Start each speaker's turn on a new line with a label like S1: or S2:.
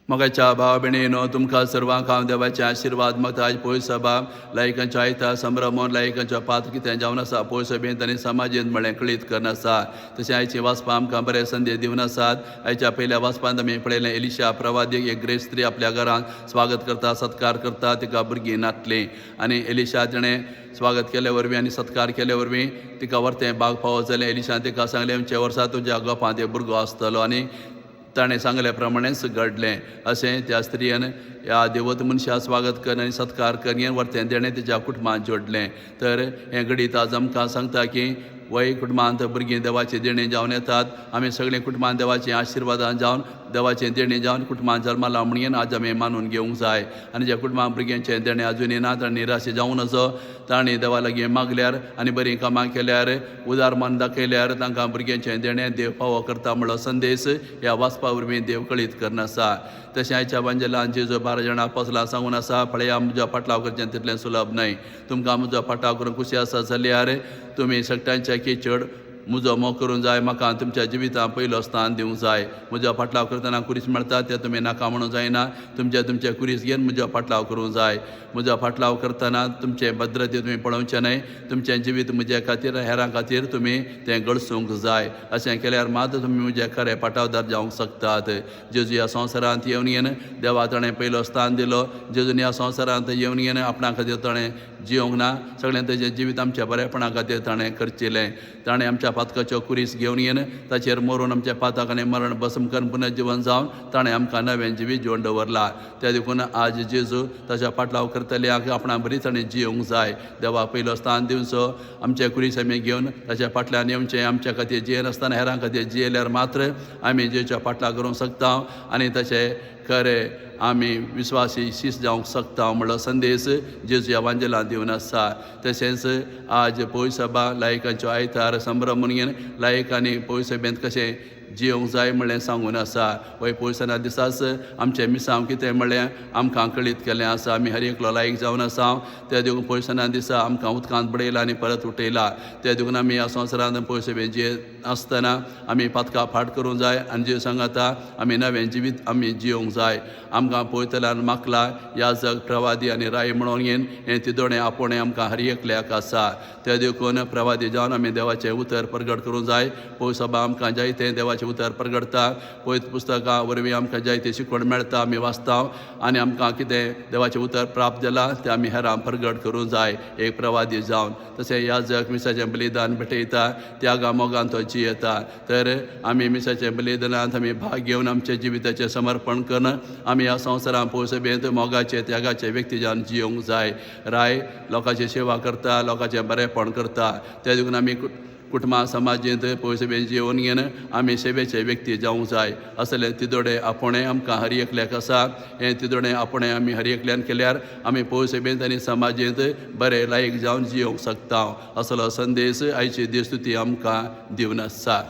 S1: मोगाच्या भाव भयणीनो तुमकां सर्वांक हांव देवाचे आशिर्वाद मागता. आज पळय सभा लायकांच्या आयता संभ्रमोन लायकांच्या पात्र कितें जावन आसा पळय सभेंत आनी समाजींत म्हळें कळीत करन आसा. तशें आयची वाचपां आमकां बरे संदेश दिवन आसात. आयच्या पयल्या वाचपांत आमी पळयलें एलिशा प्रवादीक एक ग्रेस स्त्री आपल्या घरांत स्वागत करता सत्कार करता तिका भुरगीं नातलीं आनी एलिशा तिणें स्वागत केले वरवीं आनी सत्कार केले वरवीं तिका व्हरतें बाग पावत जालें. एलिशान तिका सांगलें अमच्या वर्सा तुज्या गोपांत एक भुरगो आसतलो आनी ताणें सांगले प्रमाणेच घडलें. अशें त्या स्त्रियेन ह्या देवत मनशा स्वागत कर आनी सत्कार कर हें व्हरतें तेणें तिच्या कुटुंबांत जोडलें. तर हें घडीत आज आमकां सांगता की वय कुटुंबांत भुरगीं देवाची देणी जावन येतात. आमी सगळीं कुटुंबांत देवाचें आशिर्वादान जावन देवाचें देणी जावन कुटुंबांत जल्माला म्हणून आज आमी मानून घेवंक जाय. आनी ज्या कुटुंबांत भुरग्यांचें देणें आजून येना ताणें निराश जावं नजो. ताणीं देवा लागीं मागल्यार आनी बरीं कामां केल्यार उदार मन दाखयल्यार तांकां भुरग्यांचें देणें देव फावो करता म्हणलो संदेश ह्या वाचपा वरवीं देव कळीत करन आसा. तशें आयच्या बांजेलान जेजू 12 जाणां अपोस्तलां सांगून आसा पळया म्हजो पाटलाव करचें तितलें सुलभ न्हय. तुमकां म्हजो पाटलाव करूंक खुशी आसा जाल्यार तुमी सगळ्यांच्या चड म्हजो मोग करूंक जाय. म्हाका तुमच्या जिवितांत पयलो स्थान दिवंक जाय. म्हजो पाटलाव करतना कुरीस मेळटा तें तुमी नाका म्हणूंक जायना. तुमचे कुरीस घेवन म्हजो पाटलाव करूंक जाय. म्हजो पाटलाव करतना तुमचे भद्रते तुमी पळोवचें न्हय. तुमचें जिवीत म्हजे खातीर हेरां खातीर तुमी तें घडसूंक जाय. अशें केल्यार मात तुमी म्हजे खरे पाटावदार जावंक शकतात. जेजू ह्या संवसारांत येवन देवा ताणें पयलो स्थान दिलो. जेजून ह्या संवसारांत येवन आपणा खातीर ताणें जियोंक ना. सगळें तेजें जिवीत आमच्या बरेपणा खातीर ताणें करचिलें. ताणें आमच्या पातकाच्यो कुरीस घेवन ताचेर मरून आमच्या पाताक आनी मरण भस्म करून पुनर्जीवन जावन ताणें आमकां नवें जिवीत जेवन दवरलां. त्या देखून आज जेजू ताच्या पाटलाव करतल्यांक आपणा बरी ताणें जियोंक जाय. देवा पयलो स्थान दिवचो. आमचे कुरीस आमी घेवन ताच्या फाटल्यान येवचें. आमच्या खातीर जियेनासतना हेरां खातीर जियेल्यार मात्र आमी जेजूच्या फाटल्यान करूंक शकता आनी तशें खरें आमी विस्वासी शिश्य जावंक शकता म्हणलो संदेश जेजू एवांजेलांत दिवन आसा. तशेंच आज पळय सभा लायकांच्यो आयतार संभ्रम म्हणून लायकांनी पळय सभेंत कशें जियोंक जाय म्हणलें सांगून आसा. वय पयसना दिसाच आमचें मिसांव कितें म्हणलें आमकां कळीत केलें आसा. आमी हर एकलो लायक जावन आसा. त्या देखून पयसना दिसा आमकां उदकांत बडयला आनी परत उठयला. त्या देखून आमी ह्या संवसारांत पळय सभेन जियेत आसतना आमी पातकां फाट करूंक जाय आनी जेजू सांगता आमी नवें जिवीत आमी जियोंक जाय. आमकां पळयतल्यान मागला याजक प्रवादी आनी राय म्हणून हें तिदोणें आपोणें आमकां हर एकल्याक आसा. त्या देखून प्रवादी जावन आमी देवाचें उतर प्रगट करूंक जाय. पळय सभा आमकां जायतें देवाचें उतर प्रगटता. पळय पुस्तकां वरवीं आमकां जायती शिकवण मेळटा. आमी वाचता आनी आमकां कितें देवाचें उतर प्राप्त जालां तें आमी हेरां प्रगट करूंक जाय एक प्रवादी जावन. तशें याजक मिसाचें बलिदान भेटयता त्यागा मोगान तो जियेता. तर आमी मिसाचें बलिदानांत आमी भाग घेवन आमच्या जिविताचें समर्पण करून आमी ह्या संवसारांत पळय सभेंत मोगाचे त्यागाचे व्यक्ती जावन जियोंक जाय. राय लोकांची सेवा करता लोकांचें बरेंपण करता. त्या देखून आमी कुटुंबां समाजींत पळय सभेन जियोन आमी सेवेचे व्यक्ती जावंक जाय. असलें तिदोडें आपोणें आमकां हर एकल्याक आसा. हें तिदोडें आपोणें आमी हर एकल्यान केल्यार आमी पळय सभेंत आनी समाजींत बरें लायक जावन जियोंक शकता. असलो संदेश आयची दिसतुती आमकां दिवन आसा.